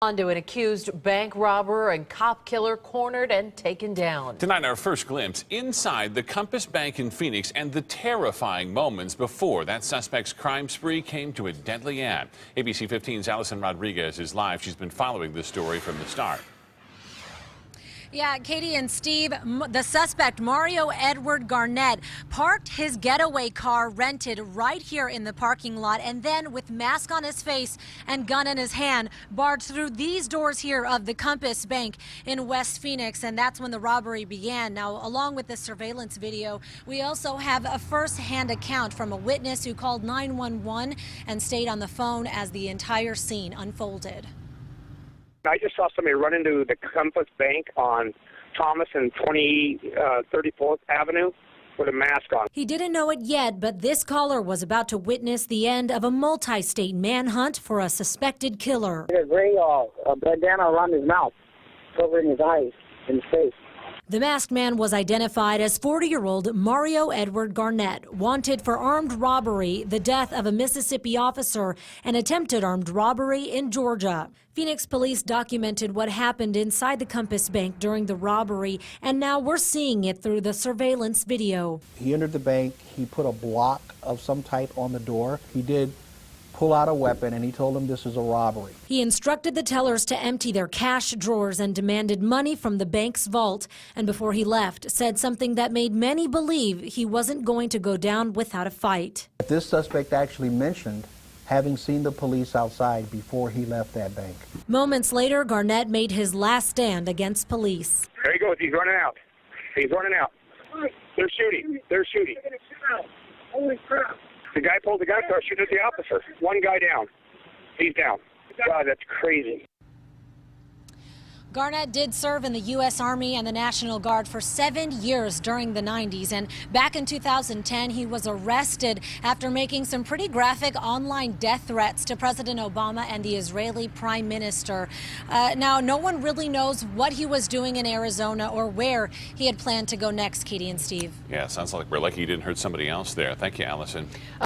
On to an accused bank robber and cop killer cornered and taken down. Tonight, our first glimpse inside the Compass Bank in Phoenix and the terrifying moments before that suspect's crime spree came to a deadly end. ABC 15's Allison Rodriguez is live. She's been following this story from the start. Yeah, Katie and Steve, the suspect, Mario Edward Garnett, parked his getaway car rented right here in the parking lot and then, with mask on his face and gun in his hand, barged through these doors here of the Compass Bank in West Phoenix, and that's when the robbery began. Now, along with the surveillance video, we also have a first-hand account from a witness who called 911 and stayed on the phone as the entire scene unfolded. I just saw somebody run into the Compass Bank on Thomas and 34th Avenue with a mask on. He didn't know it yet, but this caller was about to witness the end of a multi-state manhunt for a suspected killer. He had a gray bandana around his mouth, covering his eyes and his face. The masked man was identified as 40-year-old Mario Edward Garnett, wanted for armed robbery, the death of a Mississippi officer, and attempted armed robbery in Georgia. Phoenix police documented what happened inside the Compass Bank during the robbery, and now we're seeing it through the surveillance video. He entered the bank, he put a block of some type on the door. He did pull out a weapon, and he told them this is a robbery. He instructed the tellers to empty their cash drawers and demanded money from the bank's vault. And before he left, said something that made many believe he wasn't going to go down without a fight. This suspect actually mentioned having seen the police outside before he left that bank. Moments later, Garnett made his last stand against police. There he goes. He's running out. He's running out. They're shooting. They're shooting. Holy crap. The guy pulled the gun, started shooting at the officer. One guy down. He's down. God, that's crazy. Garnett did serve in the U.S. Army and the National Guard for 7 years during the 90s. And back in 2010, he was arrested after making some pretty graphic online death threats to President Obama and the Israeli Prime Minister. Now, no one really knows what he was doing in Arizona or where he had planned to go next, Katie and Steve. Yeah, sounds like we're lucky he didn't hurt somebody else there. Thank you, Allison.